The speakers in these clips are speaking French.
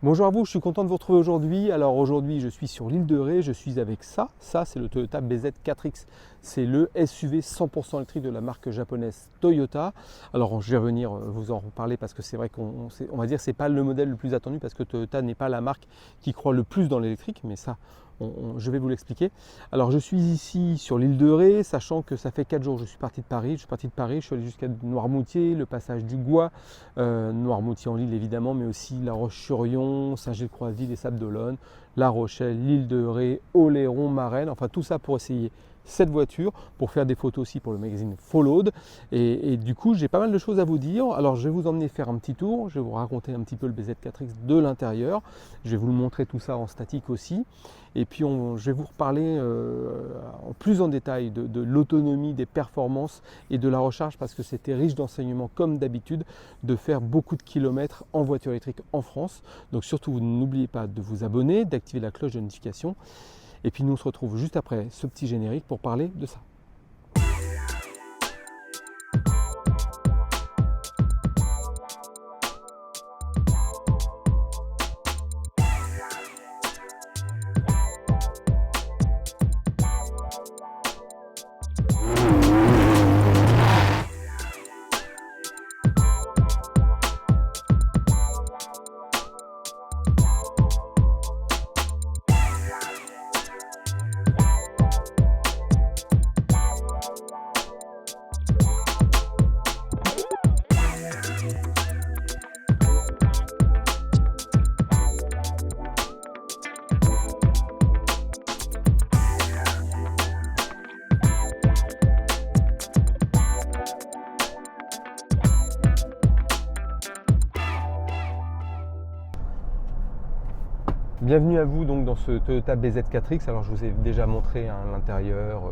Bonjour à vous, je suis content de vous retrouver aujourd'hui. Alors aujourd'hui, je suis sur l'île de Ré, je suis avec ça. Ça, c'est le Toyota BZ4X. C'est le SUV 100% électrique de la marque japonaise Toyota. Alors je vais revenir vous en reparler parce que c'est vrai qu'on va dire que ce n'est pas le modèle le plus attendu parce que Toyota n'est pas la marque qui croit le plus dans l'électrique, mais ça, je vais vous l'expliquer. Alors je suis ici sur l'île de Ré, sachant que ça fait 4 jours que je suis parti de Paris. Je suis allé jusqu'à Noirmoutier, le passage du Gois, Noirmoutier en Lille évidemment, mais aussi La Roche-sur-Yon, Saint-Gilles-Croisville et Sables d'Olonne, La Rochelle, l'île de Ré, Oléron, Marennes, enfin tout ça pour essayer cette voiture, pour faire des photos aussi pour le magazine Followed. Et du coup, j'ai pas mal de choses à vous dire. Alors, je vais vous emmener faire un petit tour. Je vais vous raconter un petit peu le BZ4X de l'intérieur. Je vais vous le montrer tout ça en statique aussi. Et puis, je vais vous reparler plus en détail de l'autonomie, des performances et de la recharge parce que c'était riche d'enseignements comme d'habitude de faire beaucoup de kilomètres en voiture électrique en France. Donc, surtout, n'oubliez pas de vous abonner, d'activer la cloche de notification. Et puis nous on se retrouve juste après ce petit générique pour parler de ça. Bienvenue à vous donc dans ce Toyota BZ4X. Alors je vous ai déjà montré l'intérieur,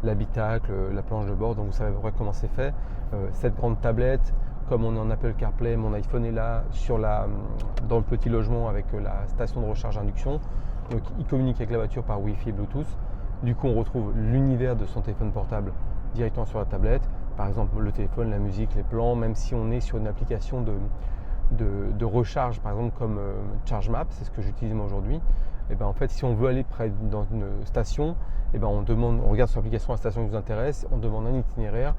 l'habitacle, la planche de bord, donc vous savez à peu près comment c'est fait. Cette grande tablette, comme on est en Apple CarPlay, mon iPhone est là dans le petit logement avec la station de recharge induction. Donc il communique avec la voiture par Wi-Fi et Bluetooth. Du coup on retrouve l'univers de son téléphone portable directement sur la tablette. Par exemple le téléphone, la musique, les plans, même si on est sur une application de recharge par exemple comme ChargeMap, c'est ce que j'utilise moi aujourd'hui. Et ben en fait si on veut aller près dans une station, et ben on regarde sur l'application la station qui nous intéresse, on demande un itinéraire,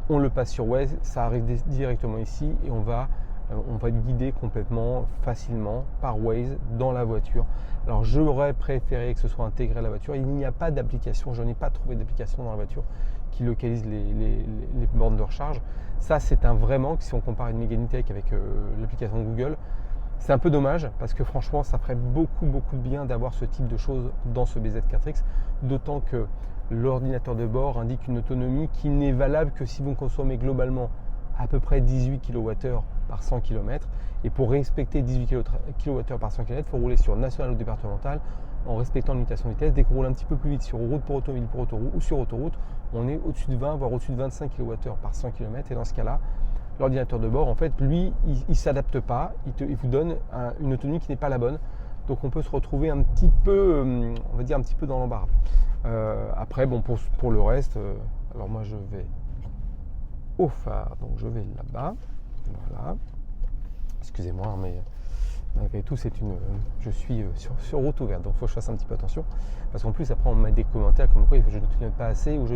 on le passe sur Waze, ça arrive directement ici et on va être guidé complètement facilement par Waze dans la voiture. Alors j'aurais préféré que ce soit intégré à la voiture. Il n'y a pas d'application, je n'ai pas trouvé d'application dans la voiture qui localise les bornes de recharge. Ça c'est un vrai manque si on compare une Mégane E-Tech avec l'application Google. C'est un peu dommage parce que franchement ça ferait beaucoup de bien d'avoir ce type de choses dans ce BZ4X, d'autant que l'ordinateur de bord indique une autonomie qui n'est valable que si vous consommez globalement à peu près 18 kWh par 100 km. Et pour respecter 18 kWh par 100 km, il faut rouler sur national ou départemental en respectant la limitation de vitesse. Dès qu'on roule un petit peu plus vite sur route pour automobile pour autoroute ou sur autoroute, on est au-dessus de 20 voire au-dessus de 25 kWh par 100 km. Et dans ce cas-là, l'ordinateur de bord, en fait, lui, il ne s'adapte pas. Il vous donne une autonomie qui n'est pas la bonne. Donc on peut se retrouver un petit peu, on va dire un petit peu dans l'embarras. Après, bon, pour le reste, alors moi je vais au phare, donc je vais là-bas, voilà, excusez-moi mais malgré tout je suis sur route ouverte, donc il faut que je fasse un petit peu attention parce qu'en plus après on me met des commentaires comme quoi je ne clignote pas assez ou je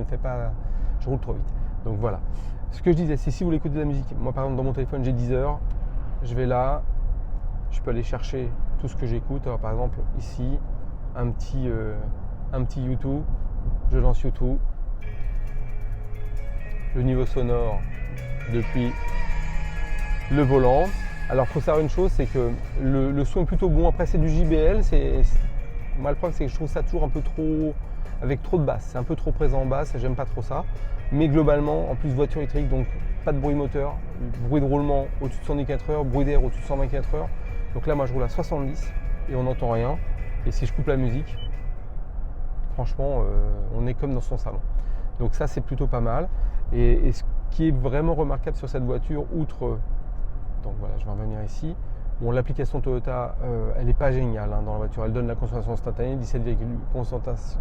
roule trop vite. Donc voilà, ce que je disais, c'est si vous voulez écouter de la musique, moi par exemple dans mon téléphone j'ai Deezer, je vais là, je peux aller chercher tout ce que j'écoute. Alors par exemple ici un petit YouTube, je lance YouTube, le niveau sonore depuis le volant. Alors il faut savoir une chose, c'est que le son est plutôt bon. Après c'est du JBL, moi le problème c'est que je trouve ça toujours un peu trop, avec trop de basse, c'est un peu trop présent en basse, j'aime pas trop ça. Mais globalement, en plus voiture électrique, donc pas de bruit moteur, bruit de roulement au-dessus de 110 km/h, bruit d'air au-dessus de 120 km/h. Donc là moi je roule à 70 et on n'entend rien. Et si je coupe la musique, franchement on est comme dans son salon. Donc ça c'est plutôt pas mal. Et ce qui est vraiment remarquable sur cette voiture, outre, donc voilà, je vais revenir ici. Bon, l'application Toyota, elle n'est pas géniale dans la voiture. Elle donne la consommation instantanée, 17,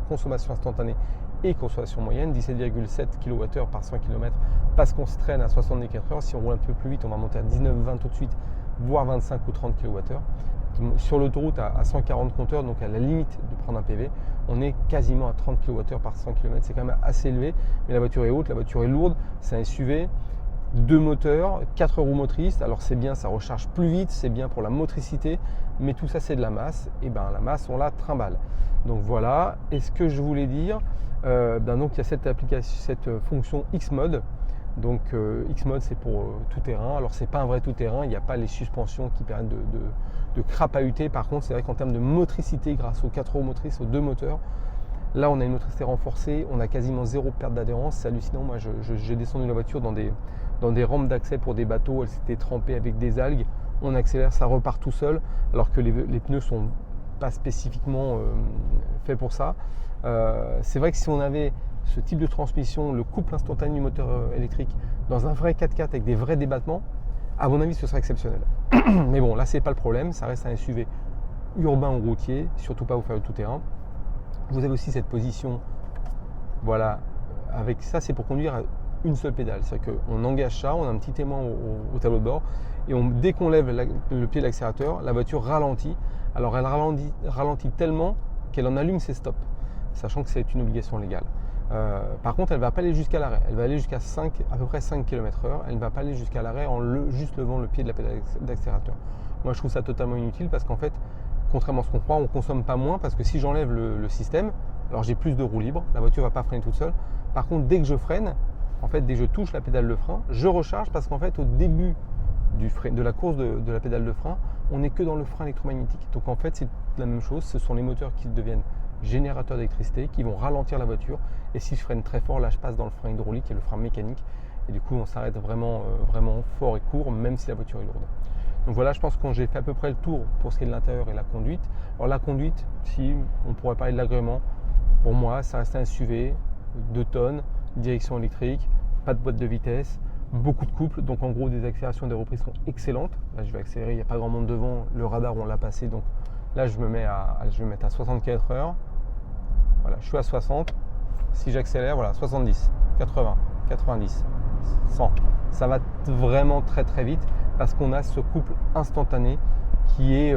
consommation instantanée et consommation moyenne, 17,7 kWh par 100 km, parce qu'on se traîne à 70 km/h. Si on roule un peu plus vite, on va monter à 19-20 tout de suite, voire 25 ou 30 kWh. sur l'autoroute à 140 compteurs, donc à la limite de prendre un PV, on est quasiment à 30 kWh par 100 km. C'est quand même assez élevé, mais la voiture est haute, la voiture est lourde, c'est un SUV, 2 moteurs, 4 roues motrices. Alors c'est bien, ça recharge plus vite, c'est bien pour la motricité, mais tout ça c'est de la masse, et bien la masse on la trimballe. Donc voilà, et ce que je voulais dire, donc il y a cette fonction X-Mode. Donc X-Mode c'est pour tout terrain. Alors c'est pas un vrai tout terrain, il n'y a pas les suspensions qui permettent de crapahuter. Par contre c'est vrai qu'en termes de motricité, grâce aux 4 roues motrices, aux 2 moteurs, là on a une motricité renforcée, on a quasiment zéro perte d'adhérence, c'est hallucinant. Moi j'ai descendu la voiture dans des rampes d'accès pour des bateaux, elle s'était trempée avec des algues, on accélère, ça repart tout seul, alors que les pneus sont pas spécifiquement faits pour ça. C'est vrai que si on avait ce type de transmission, le couple instantané du moteur électrique dans un vrai 4x4 avec des vrais débattements, à mon avis ce serait exceptionnel. Mais bon, là c'est pas le problème, ça reste un SUV urbain ou routier, surtout pas vous faire le tout terrain. Vous avez aussi cette position, voilà, avec ça c'est pour conduire à une seule pédale, c'est-à-dire qu'on engage ça, on a un petit aimant au tableau de bord, et dès qu'on lève le pied de l'accélérateur, la voiture ralentit. Alors elle ralentit tellement qu'elle en allume ses stops, sachant que c'est une obligation légale. Par contre, elle ne va pas aller jusqu'à l'arrêt, elle va aller jusqu'à à peu près 5 km/h, elle ne va pas aller jusqu'à l'arrêt en juste levant le pied de la pédale d'accélérateur. Moi je trouve ça totalement inutile parce qu'en fait, contrairement à ce qu'on croit, on ne consomme pas moins parce que si j'enlève le système, alors j'ai plus de roue libre, la voiture ne va pas freiner toute seule. Par contre, dès que je freine, en fait, dès que je touche la pédale de frein, je recharge parce qu'en fait, au début de la course de la pédale de frein, on n'est que dans le frein électromagnétique. Donc en fait, c'est la même chose, ce sont les moteurs qui deviennent générateurs d'électricité, qui vont ralentir la voiture. Et si je freine très fort, là je passe dans le frein hydraulique et le frein mécanique. Et du coup, on s'arrête vraiment fort et court, même si la voiture est lourde. Donc voilà, je pense que j'ai fait à peu près le tour pour ce qui est de l'intérieur et la conduite. Alors la conduite, si on pourrait parler de l'agrément, pour moi, ça reste un SUV, 2 tonnes, direction électrique, pas de boîte de vitesse, beaucoup de couple, donc en gros des accélérations, des reprises sont excellentes. Là je vais accélérer, il n'y a pas grand monde devant, le radar on l'a passé, donc là je vais mettre à 60 km/h. Voilà, je suis à 60, si j'accélère, voilà, 70, 80, 90, 100. Ça va vraiment très très vite parce qu'on a ce couple instantané qui est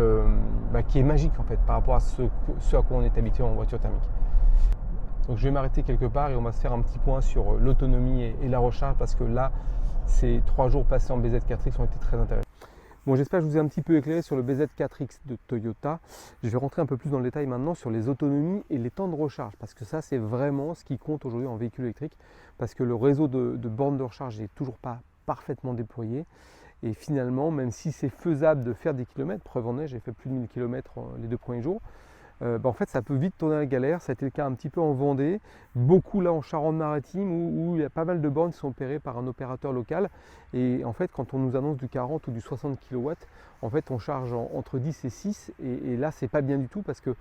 magique en fait par rapport à ce à quoi on est habitué en voiture thermique. Donc je vais m'arrêter quelque part et on va se faire un petit point sur l'autonomie et la recharge parce que là, ces 3 jours passés en BZ4X ont été très intéressants. Bon, j'espère que je vous ai un petit peu éclairé sur le BZ4X de Toyota. Je vais rentrer un peu plus dans le détail maintenant sur les autonomies et les temps de recharge parce que ça, c'est vraiment ce qui compte aujourd'hui en véhicule électrique parce que le réseau de bornes de recharge n'est toujours pas parfaitement déployé. Et finalement, même si c'est faisable de faire des kilomètres, preuve en est, j'ai fait plus de 1000 km les 2 premiers jours, en fait ça peut vite tourner à la galère. Ça a été le cas un petit peu en Vendée, beaucoup là en Charente-Maritime où il y a pas mal de bornes qui sont opérées par un opérateur local et en fait quand on nous annonce du 40 ou du 60 kW, en fait on charge entre 10 et 6 et là c'est pas bien du tout parce que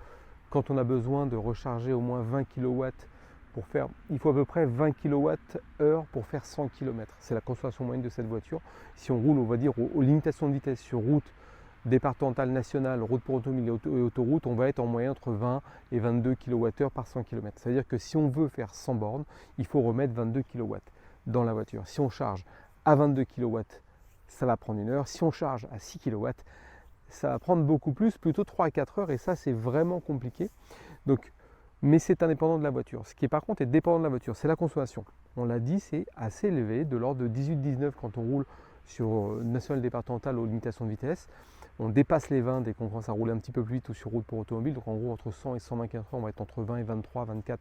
quand on a besoin de recharger au moins 20 kW il faut à peu près 20 kWh pour faire 100 km. C'est la consommation moyenne de cette voiture. Si on roule, on va dire, aux limitations de vitesse sur route départementale nationale, route pour automobile et autoroute, on va être en moyenne entre 20 et 22 kWh par 100 km. C'est-à-dire que si on veut faire 100 bornes, il faut remettre 22 kW dans la voiture. Si on charge à 22 kW, ça va prendre 1 heure. Si on charge à 6 kW, ça va prendre beaucoup plus, plutôt 3 à 4 heures et ça c'est vraiment compliqué. Donc, mais c'est indépendant de la voiture. Ce qui par contre est dépendant de la voiture, c'est la consommation. On l'a dit, c'est assez élevé, de l'ordre de 18-19 quand on roule sur nationale départementale aux limitations de vitesse. On dépasse les 20 dès qu'on commence à rouler un petit peu plus vite ou sur route pour automobile. Donc en gros entre 100 et 120 km/h, on va être entre 20 et 23, 24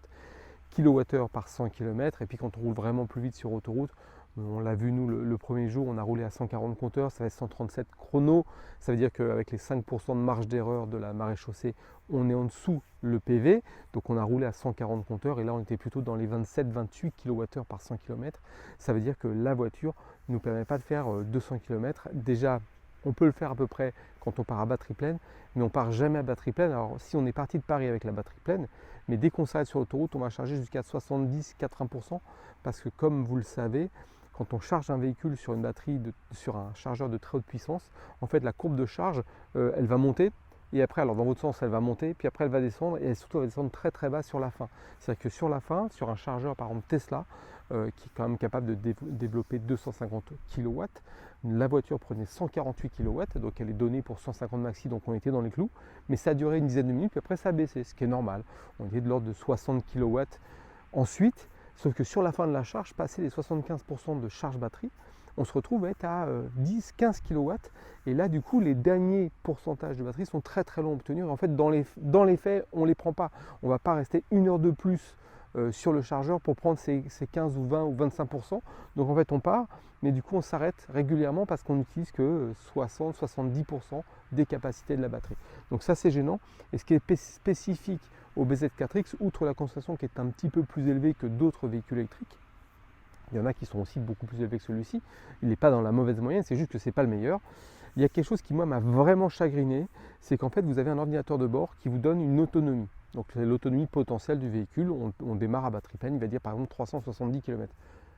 kWh par 100 km. Et puis quand on roule vraiment plus vite sur autoroute, on l'a vu nous le premier jour, on a roulé à 140 compteurs, ça va être 137 chrono. Ça veut dire qu'avec les 5% de marge d'erreur de la maréchaussée, on est en dessous le PV. Donc on a roulé à 140 compteurs et là on était plutôt dans les 27-28 kWh par 100 km. Ça veut dire que la voiture ne nous permet pas de faire 200 km. Déjà, on peut le faire à peu près quand on part à batterie pleine, mais on part jamais à batterie pleine. Alors si on est parti de Paris avec la batterie pleine, mais dès qu'on s'arrête sur l'autoroute, on va charger jusqu'à 70-80% parce que comme vous le savez, quand on charge un véhicule sur une batterie, sur un chargeur de très haute puissance, en fait la courbe de charge, elle va monter et après, alors dans votre sens, elle va monter, puis après elle va descendre, et surtout elle va descendre très très bas sur la fin. C'est-à-dire que sur la fin, sur un chargeur par exemple Tesla, qui est quand même capable de développer 250 kW, la voiture prenait 148 kW, donc elle est donnée pour 150 maxi, donc on était dans les clous, mais ça a duré une dizaine de minutes, puis après ça a baissé, ce qui est normal. On était de l'ordre de 60 kW ensuite, sauf que sur la fin de la charge, passé les 75% de charge batterie, on se retrouve à être à 10-15 kW, et là du coup les derniers pourcentages de batterie sont très très longs à obtenir. En fait dans les faits on ne les prend pas, on ne va pas rester une heure de plus sur le chargeur pour prendre ces 15 ou 20 ou 25%. Donc en fait on part, mais du coup on s'arrête régulièrement parce qu'on n'utilise que 60-70% des capacités de la batterie. Donc ça c'est gênant, et ce qui est spécifique au BZ4X, outre la consommation qui est un petit peu plus élevée que d'autres véhicules électriques, il y en a qui sont aussi beaucoup plus élevés que celui-ci, il n'est pas dans la mauvaise moyenne, c'est juste que ce n'est pas le meilleur. Il y a quelque chose qui moi m'a vraiment chagriné, c'est qu'en fait vous avez un ordinateur de bord qui vous donne une autonomie. Donc c'est l'autonomie potentielle du véhicule, on démarre à batterie pleine, il va dire par exemple 370 km.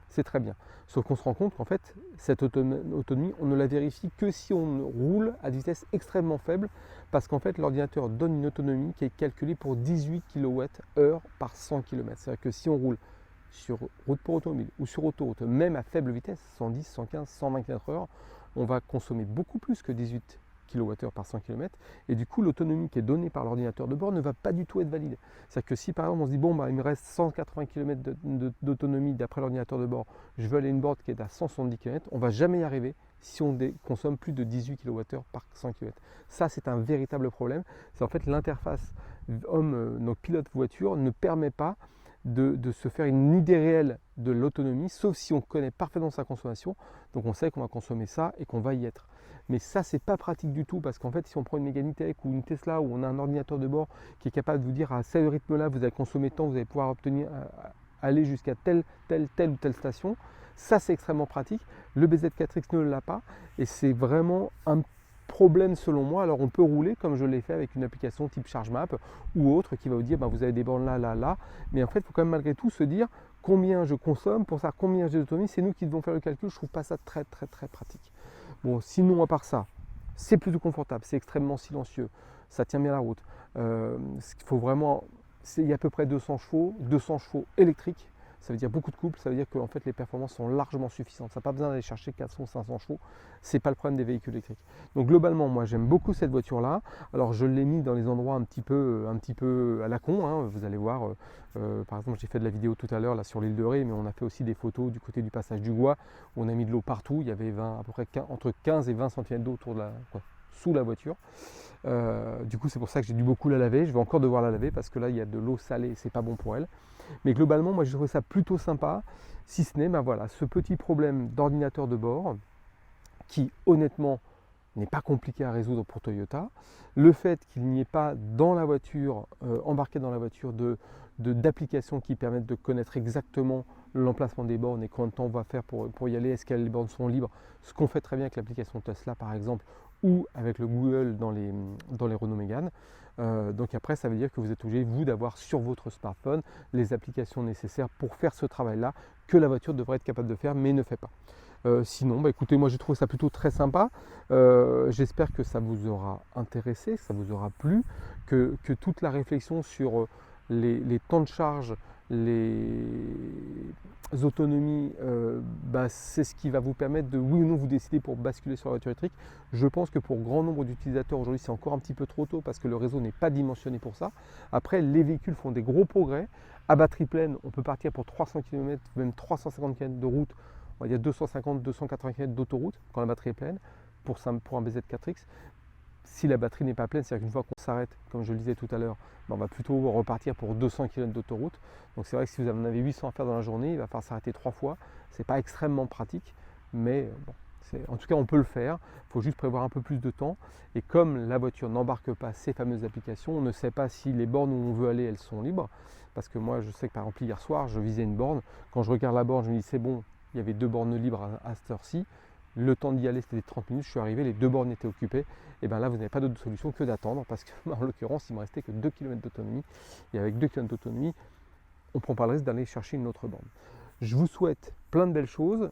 C'est très bien. Sauf qu'on se rend compte qu'en fait, cette autonomie, on ne la vérifie que si on roule à des vitesses extrêmement faibles, parce qu'en fait, l'ordinateur donne une autonomie qui est calculée pour 18 kWh par 100 km. C'est-à-dire que si on roule sur route pour automobile ou sur autoroute, même à faible vitesse, 110, 115, 120 km/h, on va consommer beaucoup plus que 18 kWh par 100 km, et du coup l'autonomie qui est donnée par l'ordinateur de bord ne va pas du tout être valide. C'est-à-dire que si par exemple on se dit bon bah il me reste 180 km d'autonomie d'après l'ordinateur de bord, je veux aller à une borne qui est à 170 km, on ne va jamais y arriver si on consomme plus de 18 kWh par 100 km. Ça c'est un véritable problème, c'est en fait l'interface homme, donc pilote voiture ne permet pas de se faire une idée réelle de l'autonomie, sauf si on connaît parfaitement sa consommation, donc on sait qu'on va consommer ça et qu'on va y être. Mais ça, c'est pas pratique du tout, parce qu'en fait, si on prend une Mégane E-Tech ou une Tesla où on a un ordinateur de bord qui est capable de vous dire à ce rythme-là, vous allez consommer tant, vous allez pouvoir obtenir, aller jusqu'à telle ou telle station, ça c'est extrêmement pratique. Le BZ4X ne l'a pas, et c'est vraiment un problème selon moi. Alors on peut rouler comme je l'ai fait avec une application type ChargeMap ou autre qui va vous dire vous avez des bornes là, mais en fait il faut quand même malgré tout se dire combien je consomme, pour ça combien j'ai d'autonomie, c'est nous qui devons faire le calcul. Je trouve pas ça très pratique. Bon, sinon à part ça, c'est plutôt confortable, c'est extrêmement silencieux, ça tient bien la route. Ce qu'il faut vraiment, il y a à peu près 200 chevaux électriques. Ça veut dire beaucoup de couple, ça veut dire que en fait, les performances sont largement suffisantes. Ça n'a pas besoin d'aller chercher 400 ou 500 chevaux, ce n'est pas le problème des véhicules électriques. Donc globalement, moi j'aime beaucoup cette voiture-là. Alors je l'ai mis dans les endroits un petit peu à la con, hein. Vous allez voir, par exemple j'ai fait de la vidéo tout à l'heure là sur l'île de Ré, mais on a fait aussi des photos du côté du passage du Gois, où on a mis de l'eau partout. Il y avait à peu près entre 15 et 20 cm d'eau sous la voiture. Du coup c'est pour ça que j'ai dû beaucoup la laver. Je vais encore devoir la laver parce que là il y a de l'eau salée, c'est pas bon pour elle. Mais globalement moi j'ai trouvé ça plutôt sympa, si ce n'est voilà, ce petit problème d'ordinateur de bord qui honnêtement n'est pas compliqué à résoudre pour Toyota. Le fait qu'il n'y ait pas dans la voiture, embarqué dans la voiture, d'applications qui permettent de connaître exactement l'emplacement des bornes et combien de temps on va faire pour y aller, est-ce que les bornes sont libres, ce qu'on fait très bien avec l'application Tesla par exemple, ou avec le Google dans les Renault Mégane. Donc après ça veut dire que vous êtes obligé vous d'avoir sur votre smartphone les applications nécessaires pour faire ce travail-là que la voiture devrait être capable de faire mais ne fait pas. Sinon, écoutez, moi j'ai trouvé ça plutôt très sympa. J'espère que ça vous aura intéressé, que ça vous aura plu, que toute la réflexion sur les temps de charge, les autonomies, c'est ce qui va vous permettre de oui ou non vous décider pour basculer sur la voiture électrique. Je pense que pour grand nombre d'utilisateurs aujourd'hui c'est encore un petit peu trop tôt parce que le réseau n'est pas dimensionné pour ça. Après les véhicules font des gros progrès. À batterie pleine on peut partir pour 300 km, même 350 km de route. On va dire 250-280 km d'autoroute quand la batterie est pleine pour un BZ4X. Si la batterie n'est pas pleine, c'est-à-dire qu'une fois qu'on s'arrête, comme je le disais tout à l'heure, on va plutôt repartir pour 200 km d'autoroute. Donc c'est vrai que si vous en avez 800 à faire dans la journée, il va falloir s'arrêter 3 fois. Ce n'est pas extrêmement pratique, mais bon, en tout cas on peut le faire. Il faut juste prévoir un peu plus de temps. Et comme la voiture n'embarque pas ces fameuses applications, on ne sait pas si les bornes où on veut aller, elles sont libres. Parce que moi je sais que par exemple hier soir, je visais une borne. Quand je regarde la borne, je me dis c'est bon, il y avait 2 bornes libres à cette heure-ci. Le temps d'y aller c'était 30 minutes, je suis arrivé, les 2 bornes étaient occupées. Et bien là vous n'avez pas d'autre solution que d'attendre parce que en l'occurrence il me restait que 2 km d'autonomie. Et avec 2 km d'autonomie, on ne prend pas le risque d'aller chercher une autre borne. Je vous souhaite plein de belles choses.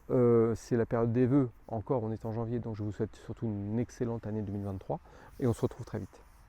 C'est la période des vœux, encore on est en janvier, donc je vous souhaite surtout une excellente année 2023 et on se retrouve très vite.